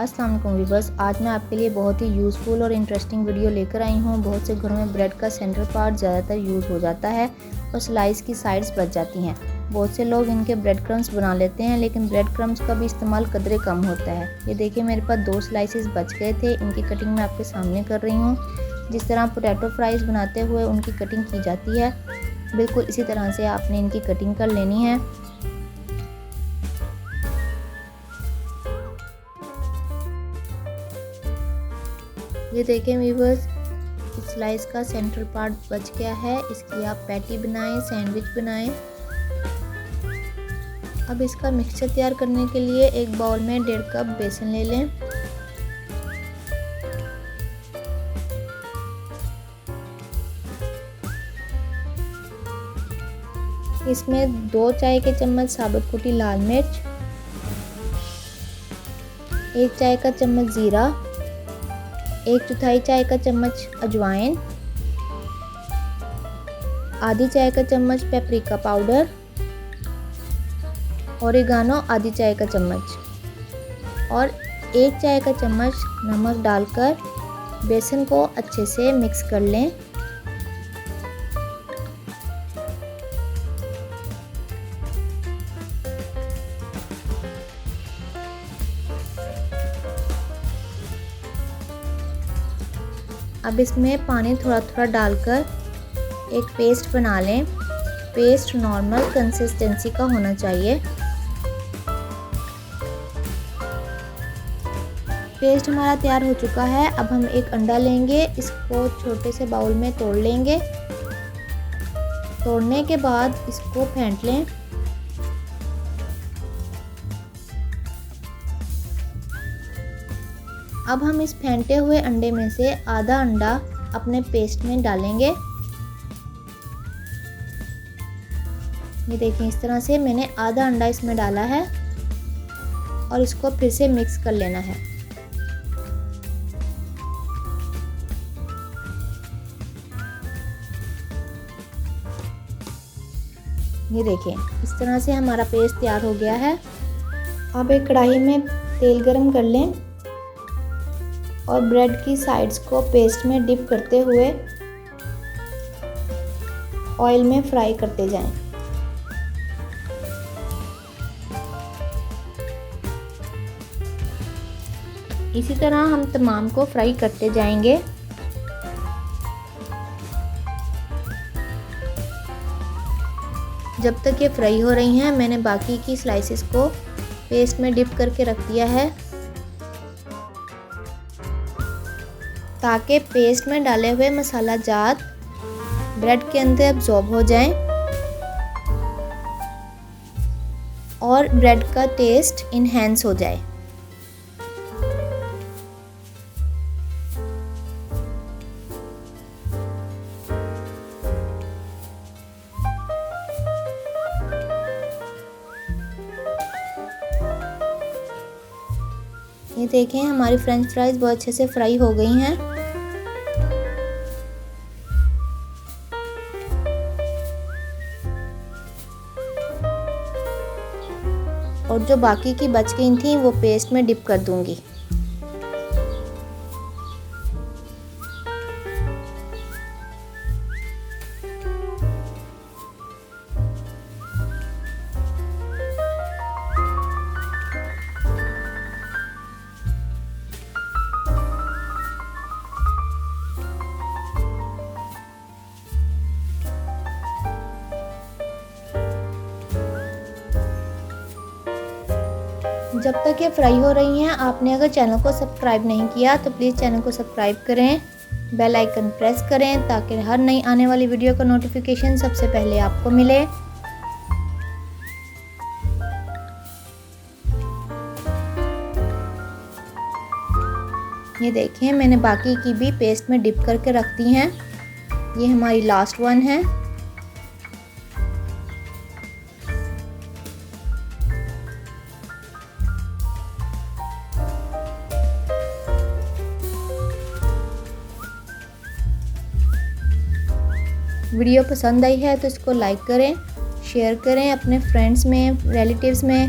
अस्सलाम वालेकुम व्यूअर्स, आज मैं आपके लिए बहुत ही यूज़फुल और इंटरेस्टिंग वीडियो लेकर आई हूँ। बहुत से घरों में ब्रेड का सेंटर पार्ट ज़्यादातर यूज़ हो जाता है और स्लाइस की साइड्स बच जाती हैं। बहुत से लोग इनके ब्रेड क्रम्स बना लेते हैं, लेकिन ब्रेड क्रम्स का भी इस्तेमाल कदरे कम होता है। ये देखिए, मेरे पास 2 स्लाइसेस बच गए थे। इनकी कटिंग मैं आपके सामने कर रही हूँ। जिस तरह पोटैटो फ्राइज़ बनाते हुए उनकी कटिंग की जाती है, बिल्कुल इसी तरह से आपने इनकी कटिंग कर लेनी है। ये देखें व्यूअर्स, इस स्लाइस का सेंट्रल पार्ट बच गया है। इसकी आप पैटी बनाएं, सैंडविच बनाएं। अब इसका मिक्सचर तैयार करने के लिए एक बाउल में 1.5 कप बेसन ले लें। इसमें 2 चाय के चम्मच साबुत कुटी लाल मिर्च, 1 चाय का चम्मच जीरा, 1/4 चाय का चम्मच अजवाइन, आधी चाय का चम्मच पेपरिका पाउडर, ओरिगानो आधी चाय का चम्मच और 1 चाय का चम्मच नमक डालकर बेसन को अच्छे से मिक्स कर लें। अब इसमें पानी थोड़ा थोड़ा डालकर एक पेस्ट बना लें। पेस्ट नॉर्मल कंसिस्टेंसी का होना चाहिए। पेस्ट हमारा तैयार हो चुका है। अब हम एक अंडा लेंगे, इसको छोटे से बाउल में तोड़ लेंगे। तोड़ने के बाद इसको फेंट लें। अब हम इस फेंटे हुए अंडे में से आधा अंडा अपने पेस्ट में डालेंगे। ये देखिए, इस तरह से मैंने आधा अंडा इसमें डाला है और इसको फिर से मिक्स कर लेना है। ये देखिए, इस तरह से हमारा पेस्ट तैयार हो गया है। अब एक कढ़ाई में तेल गरम कर लें और ब्रेड की साइड्स को पेस्ट में डिप करते हुए ऑयल में फ्राई करते जाएं। इसी तरह हम तमाम को फ्राई करते जाएंगे। जब तक ये फ्राई हो रही हैं, मैंने बाकी की स्लाइसेस को पेस्ट में डिप करके रख दिया है ताकि पेस्ट में डाले हुए मसाला जात ब्रेड के अंदर एब्जॉर्ब हो जाएं और ब्रेड का टेस्ट इन्हेंस हो जाए। ये देखें, हमारी फ्रेंच फ्राइज बहुत अच्छे से फ्राई हो गई हैं। और जो बाकी की बच गई थी वो पेस्ट में डिप कर दूंगी। जब तक ये फ्राई हो रही हैं, आपने अगर चैनल को सब्सक्राइब नहीं किया तो प्लीज़ चैनल को सब्सक्राइब करें, बेल आइकन प्रेस करें ताकि हर नई आने वाली वीडियो का नोटिफिकेशन सबसे पहले आपको मिले। ये देखें, मैंने बाकी की भी पेस्ट में डिप करके रख दी हैं। ये हमारी लास्ट वन है। वीडियो पसंद आई है तो इसको लाइक करें, शेयर करें अपने फ्रेंड्स में, रिलेटिव्स में।